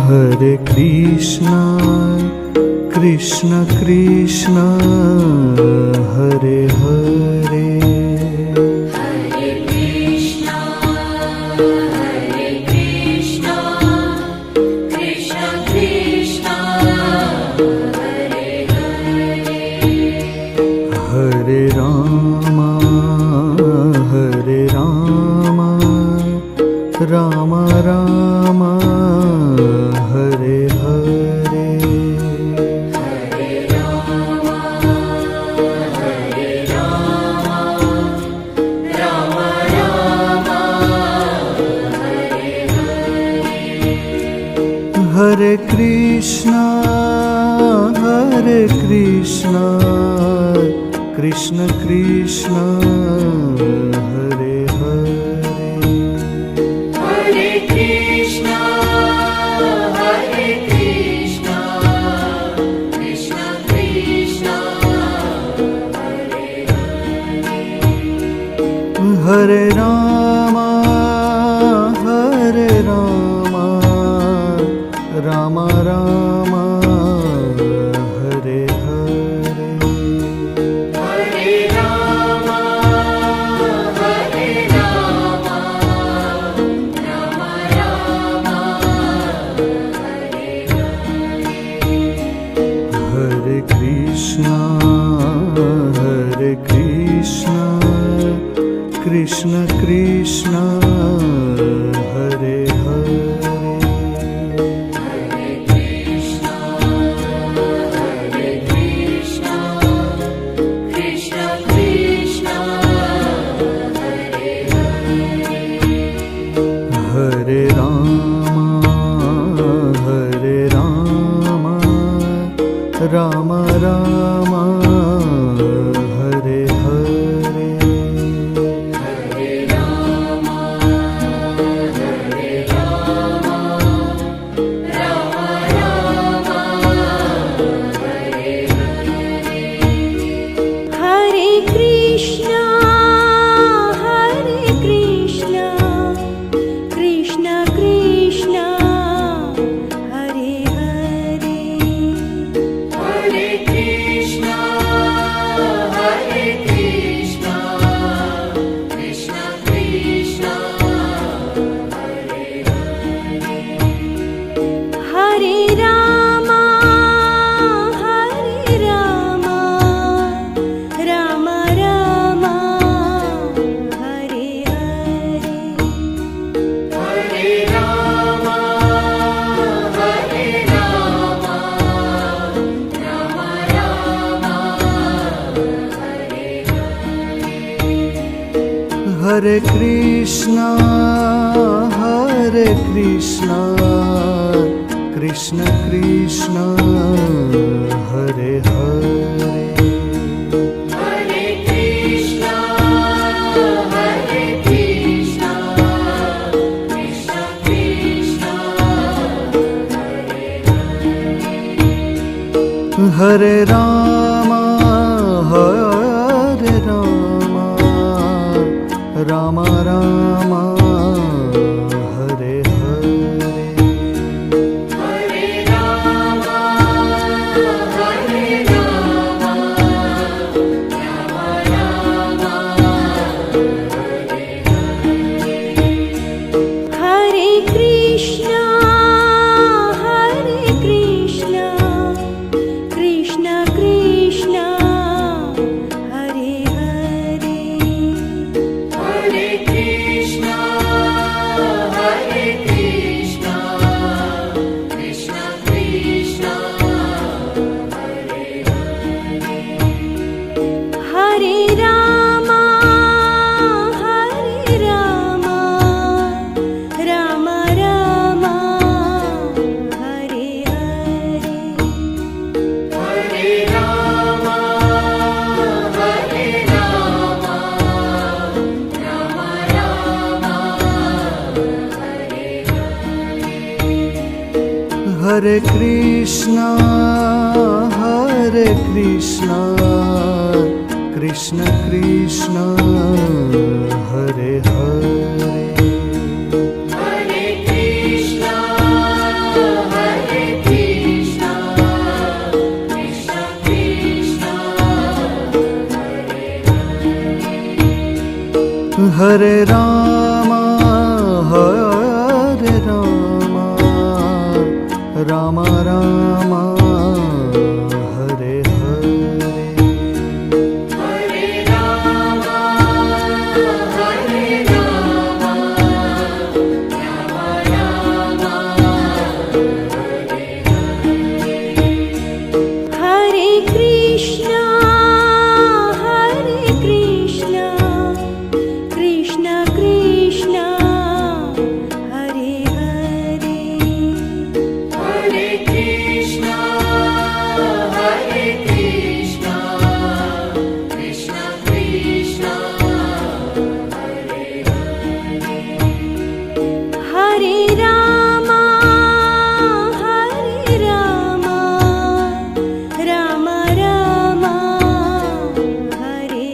Hare Krishna, Krishna Krishna, Hare Hare. Hare Krishna, Krishna Krishna, Hare Hare. Hare Rama, Rama Rama, Hare Hare. Hare Rama, Rama Rama, Hare Hare. Hare Krishna, Krishna Krishna, Hare Hare. Hare Krishna, Krishna Krishna, Hare Hare. Hare Rama, Rama Rama, Hare Hare. Hare Rama, Rama Rama, Hare Hare. Hare Krishna, Krishna Krishna, Hare Hare. Hare Krishna, Krishna Krishna, Hare Hare. Hare Rama, Rama Rama, Hare Hare. Hare Rama, Rama Rama, Hare Hare. Hare Krishna, Krishna Krishna, Hare Hare. Hare Krishna, Krishna Krishna, Hare Hare. Hare Rama, Rama Rama, Hare Hare. Hare Rama, Rama Rama, Hare Hare. Hare Krishna, Krishna Krishna, Hare Hare. Hare Krishna, Krishna Krishna, Hare Hare. Hare Rama, Rama Rama, Hare Hare. Hare Rama, Rama Rama, Hare Hare. Hare Krishna, Krishna Krishna, Hare Hare. Hare Krishna, Krishna Krishna, Hare Hare. Hare Rama, Rama Rama, Hare Hare. Hare Rama, Rama Rama, Hare Hare. Hare Krishna, Krishna Krishna, Hare Hare. Hare Ram Hare Ram Ram Ram Hare Hare Hare Ram Hare Ram Ram Ram Hare Krishna Krishna Krishna Hare Hare Hare Krishna Krishna Krishna Hare Hare Hare Ram Ram Ram Hare Hare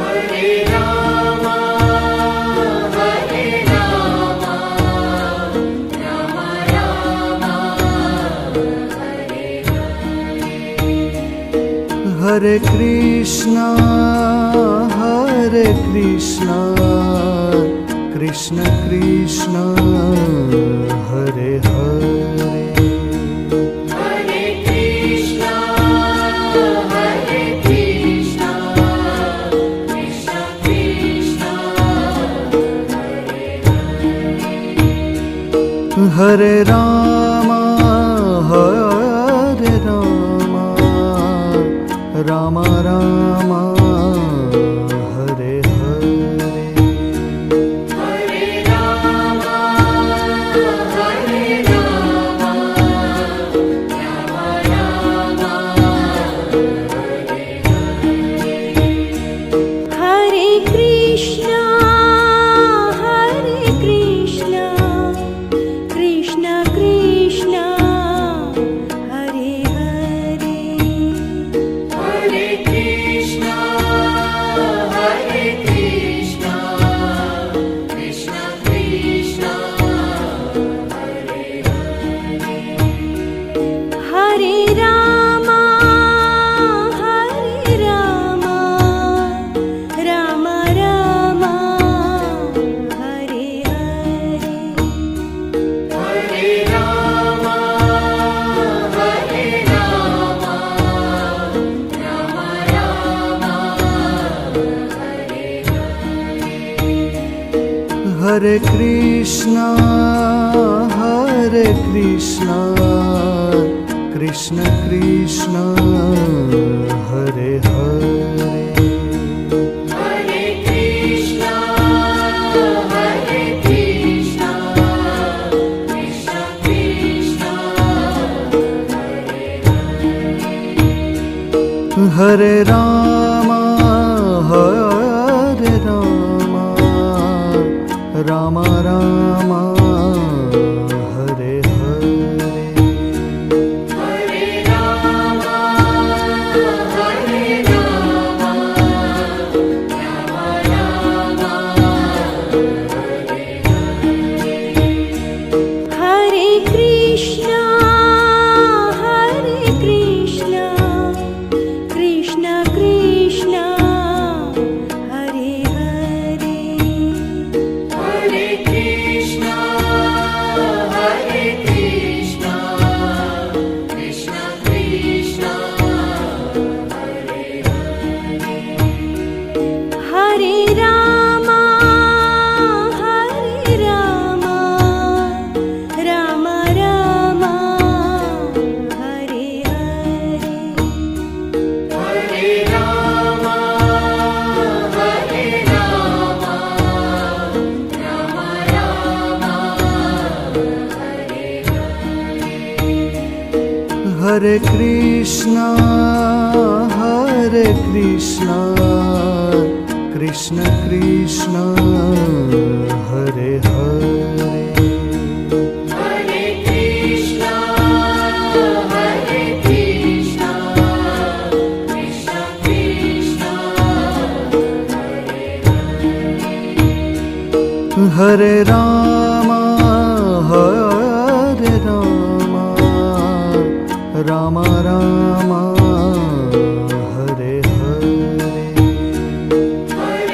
Hare Ram Ram Ram Hare Hare Krishna Krishna Krishna Hare Hare Hare Krishna Krishna Krishna Hare Hare Ram Ram Ram Hare Hare Hare Ram Ram Ram Hare Krishna Krishna Krishna Hare Hare Hare Krishna Krishna Krishna Hare Hare Hare Ram Ram Ram Hare Hare Hare Ram Ram Ram Hare Hare Krishna Krishna Krishna Hare Hare Hare Krishna Krishna Krishna Hare Hare Ram Ram Ram Hare Hare Hare Ram Ram Ram Hare Hare Krishna Krishna Krishna Hare Hare Hare Krishna Krishna Krishna Hare Hare Hare Ram Ram Ram Hare Hare Hare Ram Ram Ram Hare Hare Hare Krishna Krishna Krishna Hare Hare Hare Krishna Krishna Krishna Hare Hare Ram Ram Ram Hare Hare Hare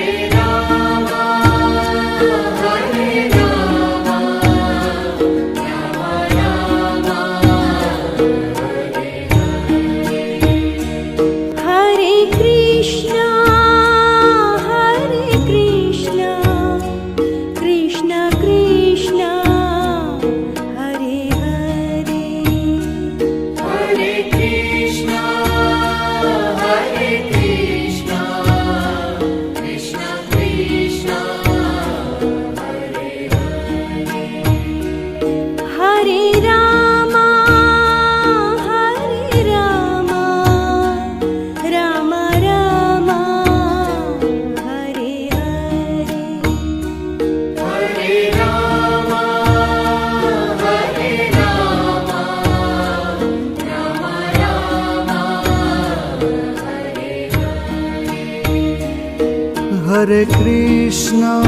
Hare Krishna,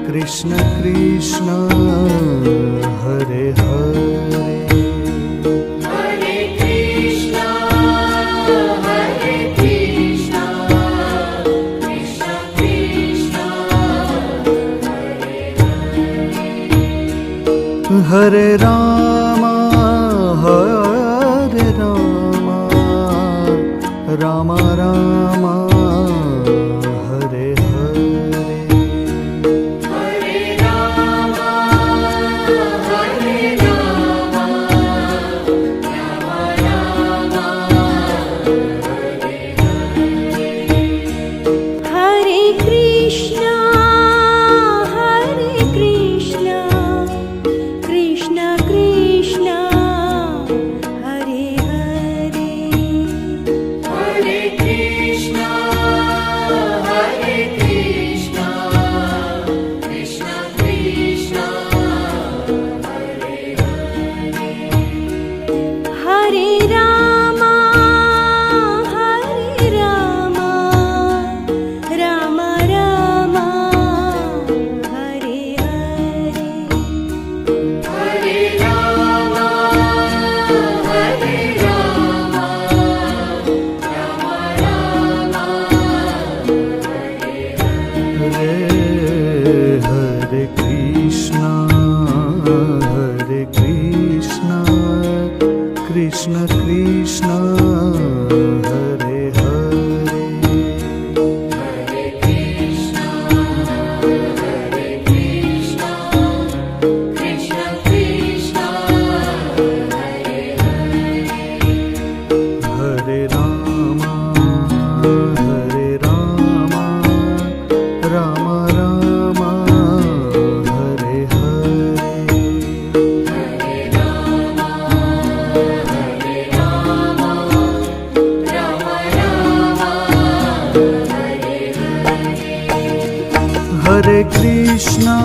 Krishna Krishna, Hare Hare, Hare Krishna, Krishna Krishna, Hare Rama, Rama Rama, Hare Hare, Hare Rama, Rama Rama, Hare Krishna, Krishna Krishna, Hare Hare, Hare Krishna, Krishna Krishna, Hare Rama, Rama Rama, Hare Hare, Hare Rama, Hare Krishna, Krishna Krishna, Hare Hare, Hare Krishna, Krishna Krishna, Hare Rama, Rama Rama, Hare Hare, Hare Krishna,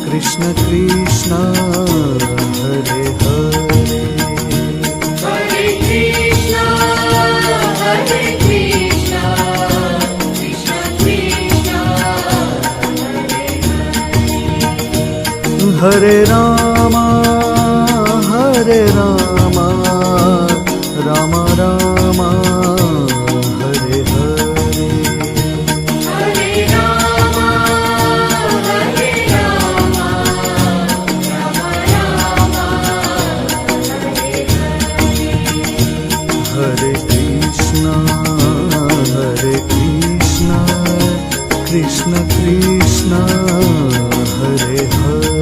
Krishna Krishna, Hare Hare, Hare Krishna, Krishna Krishna, Hare Rama, Rama Rama, Hare Hare, Hare Rama, Hare Krishna, Krishna Krishna, Hare Hare,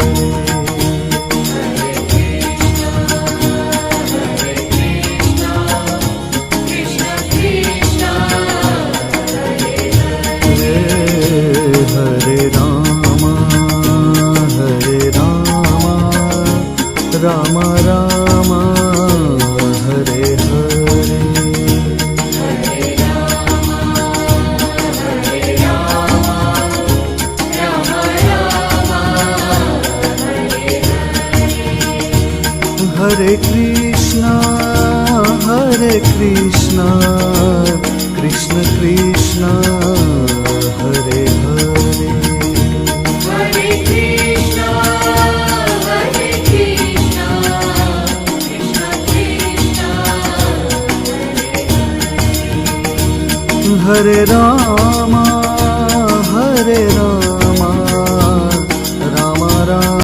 Krishna Krishna, Hare Rama, Rama Rama, Hare Hare, Hare Krishna, Krishna Krishna, Hare Hare, Hare Krishna, Krishna Krishna, Hare Rama,